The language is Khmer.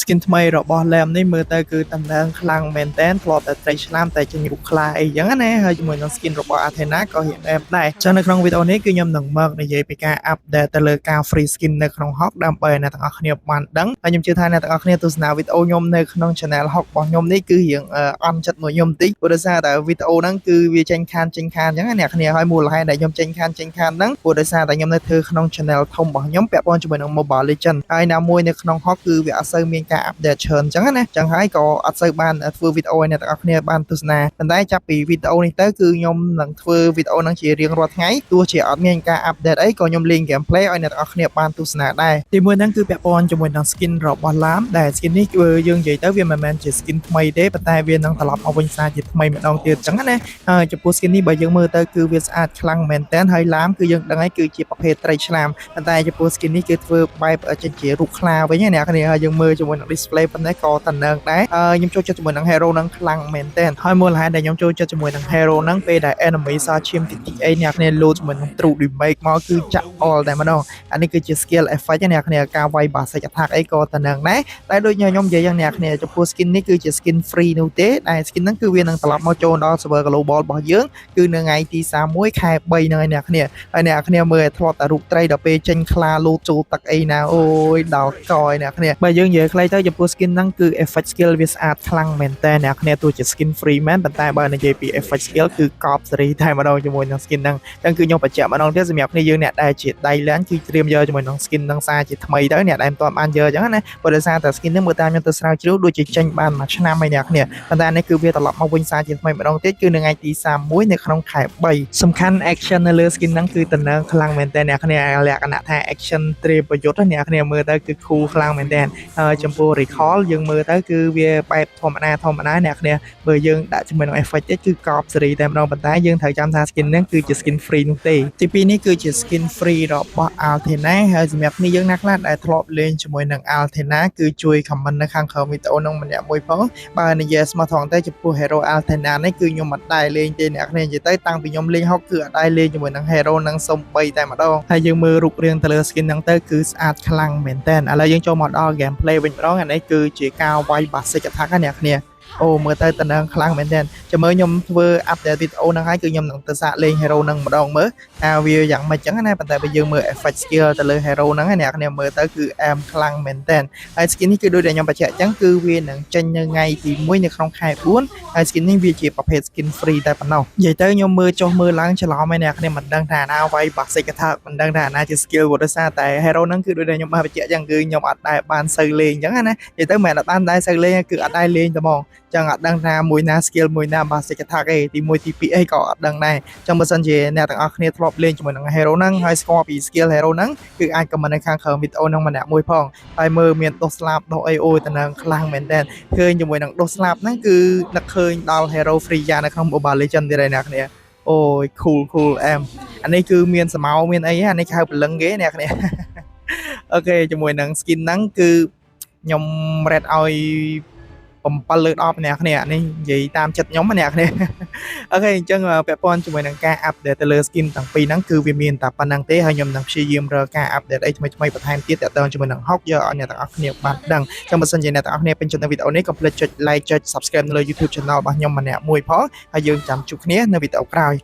skin ថ្មីរបស់ Lam នេះមើលទៅគឺតំណែងខ្លាំងមែនតើធ្លាប់តែត្រីឆ្លាមតែជារូបខ្លាអីចឹងណាហើយជាមួយនឹង skin របស់ Athena ក៏រៀងអែបដែរចឹងនៅក្នុងវីដេអូនេះគឺខ្ញុំនឹងមកនិយាយពីការ update ទៅលើការ free skin នៅក្នុង Hawk ដើម្បីអ្នកទាំងអស់គ្នាបានដឹងហើយខ្ញុំជឿថាអ្នកទាំងអស់គ្នាទស្សនាវីដេអូខ្ញុំនៅក្នុង channel Hawk របស់ខ្ញុំនេះគឺរៀងអន់ចិត្តមួយខ្ញុំតិចព្រោះដោយសារតែវីដេអូហ្នឹងគឺវាចេញខានចឹងណាអ្នកគ្នាហើយមូលហេតុដែលខ្ញុំចេញខានហ្នឹងព្រោះដោយសារតែខ្ញុំនៅធ្វើក្នុង channel ធំរបស់ខ្ញុំពាក់ព័ន្ធជាមួយនឹង Mobile Legends ហើយណាមួយនៅក្នុង Hawk គឺវាអត់សូវមានការ update ច្រើនចឹងណាចឹងហើយក៏អត់សូវបានធ្វើវីដេអូឲ្យអ្នកទាំងអស់គ្នាបានទស្សនាប៉ុន្តែចាប់ពីវីដេអូនេះទៅគឺខ្ញុំនឹងធ្វើវីដេអូហ្នឹងជារៀងរាល់ថ្ងៃទោះជាអត់មានការ update អីក៏ខ្ញុំលេង gameplay ឲ្យអ្នកទាំងអស់គ្នាបានទស្សនាដែរទីមួយហ្នឹងគឺពាក់ព័ន្ធជាមួយនឹង skin របស់ Lam ដែល skin នេះគឺយើងនិយាយទៅវាមិនមែនជា skin ថ្មីទេប៉ុន្តែវានឹងត្រឡប់មកវិញសារជាថ្មីម្ដងទៀតចឹងណាហើយចំពោះ skin នេះបើយើងមើលទៅគឺវាស្អាតខ្លាំងមែនតើហើយ Lam គឺយើងដឹងហើយគឺជាប្រភេទត្រីឆ្លាមប៉ុន្តែចំពោះ skin នេះគឺធ្វើបែបជារូបខ្លាវិញណាអ្នកគ្នាហើយយើងមើលជាមួយនឹង display ប៉ុណ្ណេះក៏តំណឹងដែរខ្ញុំចូលចិត្តជាមួយនឹង hero ហ្នឹងខ្លាំងមែនតើហើយមូលហេតុដែលខ្ញុំចូលចិត្តជាមួយនឹង hero ហ្នឹងពេលដែល enemy សឈាមទីអីអ្នកគ្នា load ជាមួយនឹង true remake មកគឺចាក់ all តែម្ដងអានេះគឺជា skill effect អ្នកគ្នាការវាយ basic attack អីក៏តំណឹងដែរតែដូចខ្ញុំនិយាយយ៉ាងអ្នកគ្នាចំពោះ skin នេះគឺជា skin free នោះទេដែល skin ហ្នឹងគឺវានឹងត្រឡប់មកចូលដល់ server global របស់យើងគឺនៅថ្ងៃទី31ខែ3ហ្នឹងឯអ្នកគ្នាហើយអ្នកគ្នាមើលឲ្យធ្លាប់តែរូបត្រីដល់ពេលចេញខ្លាលោតចូលទឹកអីណាអូយដល់កយអ្នកគ្នាបើយើងនិយាយខ្លីទៅចំពោះ skin ហ្នឹងគឺ effect skill វាស្អាតខ្លាំងមែនតើអ្នកគ្នាទោះជា skin free មែនប៉ុន្តែបើនិយាយពី effect skill គឺកប់សេរីតែម្ដងជាមួយនឹង skin ហ្នឹងអញ្ចឹងគឺខ្ញុំបញ្ជាក់ម្ដងទៀតសម្រាប់គ្នាយើងអ្នកដែលជាដៃលានគឺត្រៀមយកជាមួយនឹង skin ហ្នឹងសារជាថ្មីទៅអ្នកដែលមិនទាន់បានយកអញ្ចឹងណាព្រោះដោយសារតែ skin ហ្នឹងមើលតាមខ្ញុំទៅស្រាវជ្រាវដូចជាចេញបានមួយឆ្នាំហើយអ្នកគ្នាប៉ុន្តែនេះគឺវាត្រឡប់មកវិញសារជាថ្មីម្ដងទៀតគឺនៅថ្ងៃទី31នៅក្នុងខែ3សំខាន់ action នៅលើ skin ហ្នឹងគឺតំណែងខ្លាំងមែនតើអ្នកគ្នាលក្ខណៈថា action ត្រីប្រយុទ្ធអ្នកគ្នាមើលទៅគឺ cool ខ្លាំងមែនតើចំពោះ recall យើងមើលទៅគឺវាបែបធម្មតាអ្នកគ្នាបើយើងដាក់ជាមួយនឹង effect ទៀតគឺកប់សេរីតែម្ដងប៉ុន្តែយើងត្រូវចាំថា skin ហ្នឹងគឺជា skin free នោះទេទី2នេះគឺជា skin free របស់ Athena ហើយសម្រាប់គ្នាយើងណាខ្លះដែលធ្លាប់លេងជាមួយនឹង Athena គឺជួយ comment នៅខាងក្រោមវីដេអូហ្នឹងម្នាក់មួយផងបើនិយាយស្មោះត្រង់ទៅចំពោះ hero Athena នេះគឺខ្ញុំអត់ដែរលេងទេអ្នកគ្នានិយាយទៅតាំងពីខ្ញុំលេង Hawk គឺអត់ដែរលេងជាមួយនឹង hero ហ្នឹងសំបីតែម្ដងហើយយើងមើលរូបរាងទៅលើ skin ហ្នឹងទៅគឺស្អាតខ្លាំងមែនតើឥឡូវយើងចូលមកដល់ gameplay វិញម្ដងអានេះគឺជាការវាយ basic attack ណាអ្នកគ្នាអូមើលទៅតំណែងខ្លាំងមែនទែនចាំមើលខ្ញុំធ្វើ update វីដេអូហ្នឹងហើយគឺខ្ញុំនឹងទៅសាកលេង hero ហ្នឹងម្ដងមើលថាវាយ៉ាងម៉េចចឹងណាប៉ុន្តែបើយើងមើល effect skill ទៅលើ hero ហ្នឹងអ្នកគ្នាមើលទៅគឺអែមខ្លាំងមែនទែនហើយ skin នេះគឺដូចដែលខ្ញុំបញ្ជាក់ចឹងគឺវានឹងចេញនៅថ្ងៃទី1នៅក្នុងខែ4ហើយ skin នេះវាជាប្រភេទ skin free តែប៉ុណ្ណោះនិយាយទៅខ្ញុំមើលចុះមើលឡើងច្រឡំហើយអ្នកគ្នាមិនដឹងថាណាវាយ basic attack មិនដឹងថាណាជា skill ព្រោះសារតែ hero ហ្នឹងគឺដូចដែលខ្ញុំបានបញ្ជាក់ចឹងគឺខ្ញុំអត់ដែរបានសូវលេងចឹងណានិយាយទៅមិនអត់បានដែរសូវលេងគឺអត់ដែរលេងតែហ្មងចឹងអត់ដឹងថាមួយណា skill មួយណា basic attack ឯទី1ទី2អីក៏អត់ដឹងដែរចឹងបើសិនជាអ្នកទាំងអស់គ្នាធ្លាប់លេងជាមួយនឹង hero ហ្នឹងហើយស្គាល់ពី skill hero ហ្នឹងគឺអាច comment នៅខាងក្រោមវីដេអូហ្នឹងម្នាក់មួយផងហើយមើលមានដុសស្លាប់ដុសអីអូយតំណែងខ្លាំងមែនតើឃើញជាមួយនឹងដុសស្លាប់ហ្នឹងគឺនឹកឃើញដល់ hero Freya នៅក្នុង Mobile Legends ទៀតហើយអ្នកគ្នាអូយ cool អែមអានេះគឺមានសមោមានអីអានេះហៅព្រលឹងគេអ្នកគ្នាអូខេជាមួយនឹង skin ហ្នឹងគឺខ្ញុំ rate ឲ្យ7 លើ 10 អ្នកគ្នានេះនិយាយតាមចិត្តខ្ញុំអ្នកគ្នាអូខេអញ្ចឹងពាក់ព័ន្ធជាមួយនឹងការ update ទៅលើ skin ទាំងពីរហ្នឹងគឺវាមានតែប៉ុណ្្នឹងទេហើយខ្ញុំនឹងព្យាយាមរកការ update អីថ្មីបន្ថែមទៀតទាក់ទងជាមួយនឹង Hawk យកឲ្យអ្នកទាំងអស់គ្នាបានដឹងអញ្ចឹងបើសិនជាអ្នកទាំងអស់គ្នាពេញចិត្តនៅវីដេអូនេះកុំភ្លេចចុច like ចុច subscribe នៅលើ YouTube channel របស់ខ្ញុំម្នាក់មួយផងហើយយើងចាំជួបគ្នានៅវីដេអូក្រោយ